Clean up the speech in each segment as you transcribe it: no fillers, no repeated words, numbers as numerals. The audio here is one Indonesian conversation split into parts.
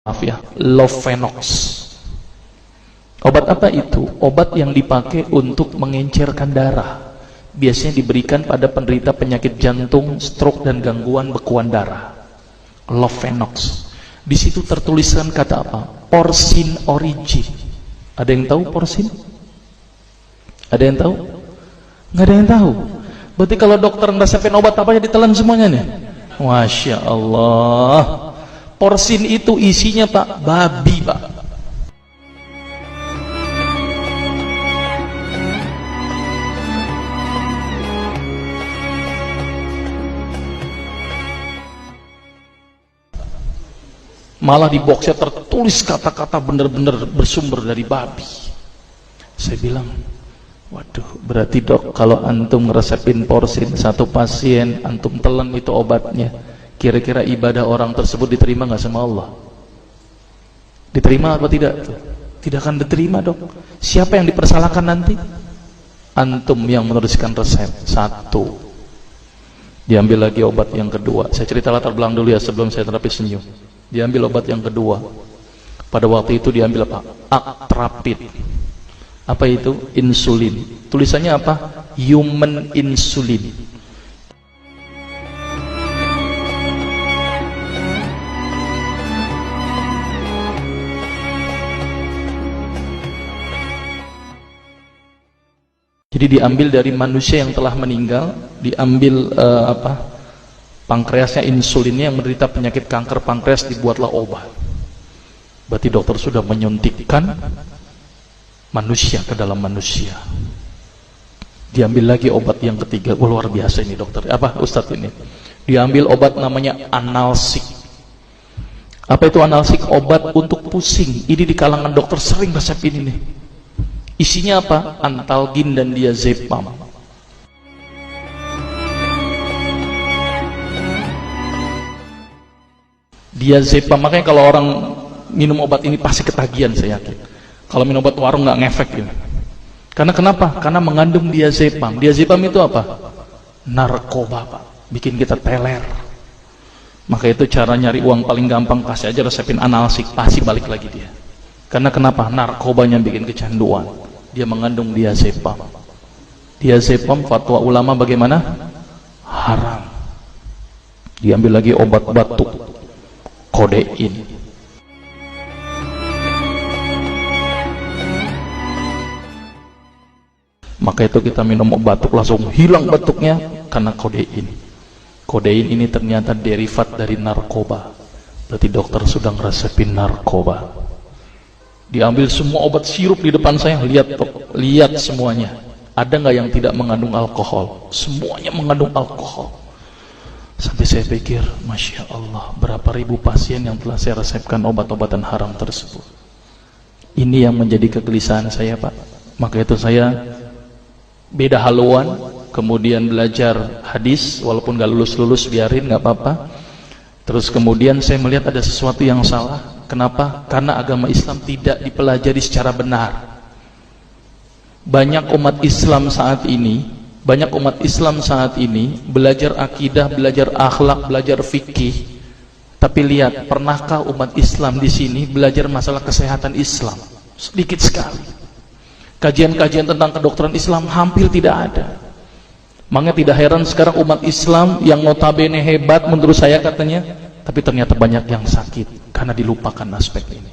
maaf ya, Lovenox. Obat apa itu? Obat yang dipakai untuk mengencerkan darah. Biasanya diberikan pada penderita penyakit jantung, stroke, dan gangguan bekuan darah. Lovenox. Di situ tertuliskan kata apa? Porcine origin. Ada yang tahu porcine? Ada yang tahu? Nggak ada yang tahu. Berarti kalau dokter ngeresepin obat apa ya ditelan semuanya nih? Masya Allah. Porcine itu isinya Pak, babi Pak. Malah di boxnya tertulis kata-kata benar-benar bersumber dari babi. Saya bilang, waduh, berarti dok kalau antum ngeresepin porcine satu pasien, antum telan itu obatnya, kira-kira ibadah orang tersebut diterima nggak sama Allah? Diterima apa tidak? Tidak akan diterima dok. Siapa yang dipersalahkan nanti? Antum yang menuliskan resep. Satu, diambil lagi obat yang kedua. Saya cerita latar belakang dulu ya sebelum saya terapi senyum. Diambil obat yang kedua. Pada waktu itu diambil apa? Atrapid. Apa itu? Insulin. Tulisannya apa? Human insulin. Jadi diambil dari manusia yang telah meninggal, diambil pankreasnya, insulinnya, yang menderita penyakit kanker pankreas, dibuatlah obat. Berarti dokter sudah menyuntikkan manusia ke dalam manusia. Diambil lagi obat yang ketiga. Wah, luar biasa ini dokter. Apa Ustadz ini? Diambil obat namanya analsik. Apa itu analsik? Obat untuk pusing. Ini di kalangan dokter sering resep ini nih. Isinya apa? Antalgin dan diazepam. Diazepam, makanya kalau orang minum obat ini pasti ketagihan, saya yakin. Kalau minum obat warung nggak ngefek ini. Karena kenapa? Karena mengandung diazepam. Diazepam itu apa? Narkoba Pak, bikin kita teler. Maka itu cara nyari uang paling gampang, kasih aja resepin analsik, pasti balik lagi dia. Karena kenapa? Narkobanya bikin kecanduan. Dia mengandung diazepam. Diazepam fatwa ulama bagaimana? Haram. Diambil lagi obat batuk, kodein. Maka itu kita minum obat batuk langsung hilang batuknya karena kodein. Kodein ini ternyata derivat dari narkoba. Berarti dokter sudah ngeresepin narkoba. Diambil semua obat sirup di depan saya, lihat semuanya. Ada nggak yang tidak mengandung alkohol? Semuanya mengandung alkohol. Sampai saya pikir, Masya Allah, berapa ribu pasien yang telah saya resepkan obat-obatan haram tersebut. Ini yang menjadi kegelisahan saya Pak. Maka itu saya beda haluan, kemudian belajar hadis, walaupun gak lulus-lulus biarin, gak apa-apa. Terus kemudian saya melihat ada sesuatu yang salah. Kenapa? Karena agama Islam tidak dipelajari secara benar. Banyak umat Islam saat ini belajar akidah, belajar akhlak, belajar fikih. Tapi lihat, pernahkah umat Islam di sini belajar masalah kesehatan Islam? Sedikit sekali. Kajian-kajian tentang kedokteran Islam hampir tidak ada. Makanya tidak heran sekarang umat Islam yang notabene hebat menurut saya katanya, tapi ternyata banyak yang sakit karena dilupakan aspek ini.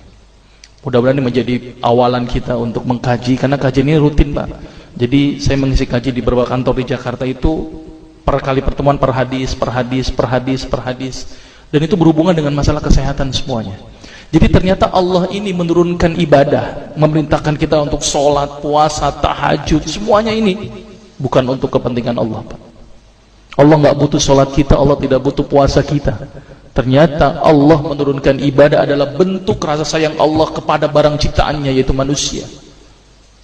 Mudah-mudahan ini menjadi awalan kita untuk mengkaji, karena kajian ini rutin Pak. Jadi saya mengisi kaji di beberapa kantor di Jakarta itu per kali pertemuan, per hadis. Dan itu berhubungan dengan masalah kesehatan semuanya. Jadi ternyata Allah ini menurunkan ibadah, memerintahkan kita untuk sholat, puasa, tahajud, semuanya ini bukan untuk kepentingan Allah Pak. Allah nggak butuh sholat kita, Allah tidak butuh puasa kita. Ternyata Allah menurunkan ibadah adalah bentuk rasa sayang Allah kepada barang ciptaannya, yaitu manusia.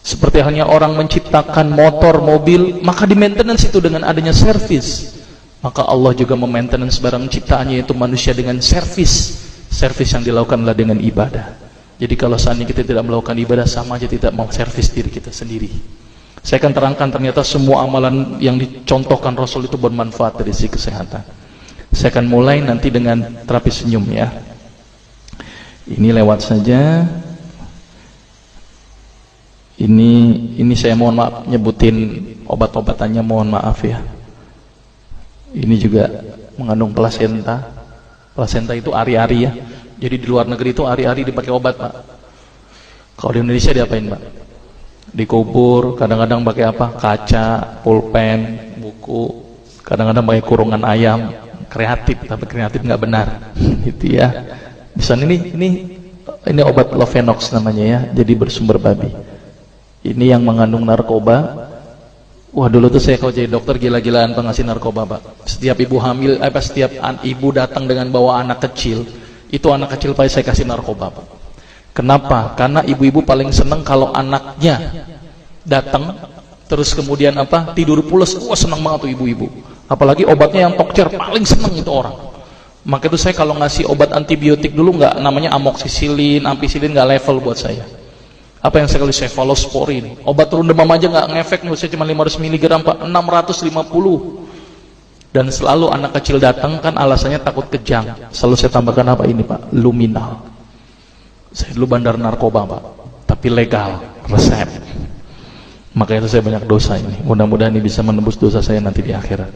Seperti halnya orang menciptakan motor, mobil, maka di maintenance itu dengan adanya servis. Maka Allah juga memaintenance barang ciptaannya, yaitu manusia, dengan servis. Servis yang dilakukan adalah dengan ibadah. Jadi kalau seandainya kita tidak melakukan ibadah, sama aja tidak mau servis diri kita sendiri. Saya akan terangkan ternyata semua amalan yang dicontohkan Rasul itu bermanfaat dari sisi kesehatan. Saya akan mulai nanti dengan terapi senyum ya. Ini lewat saja. Ini saya mohon maaf nyebutin obat-obatannya, mohon maaf ya. Ini juga mengandung plasenta. Plasenta itu ari-ari ya. Jadi di luar negeri itu ari-ari dipakai obat, Pak. Kalau di Indonesia diapain, Pak? Dikubur, kadang-kadang pakai apa? Kaca, pulpen, buku, kadang-kadang pakai kurungan ayam. Kreatif, tapi kreatif nggak benar. Gitu ya. Di sana ini obat Lovenox namanya ya. Jadi bersumber babi. Ini yang mengandung narkoba. Wah, dulu tuh saya kalau jadi dokter gila-gilaan pengasih narkoba, Pak. Setiap ibu hamil, setiap ibu datang dengan bawa anak kecil, itu anak kecil pasti saya kasih narkoba, Pak. Kenapa? Karena ibu-ibu paling seneng kalau anaknya datang, terus kemudian tidur pules. Wah, seneng banget tuh ibu-ibu. Apalagi obatnya yang tokcer, paling seneng itu orang. Maka itu saya kalau ngasih obat antibiotik dulu nggak, namanya amoksisilin, ampicillin, nggak level buat saya. Apa yang saya kali cefalosporin, obat turun demam aja nggak ngefek, saya cuma 500 mg, Pak, 650. Dan selalu anak kecil datang kan alasannya takut kejang, selalu saya tambahkan apa ini, Pak? Luminal. Saya dulu bandar narkoba, Pak, tapi legal, resep. Maka itu saya banyak dosa ini. Mudah-mudahan ini bisa menembus dosa saya nanti di akhirat.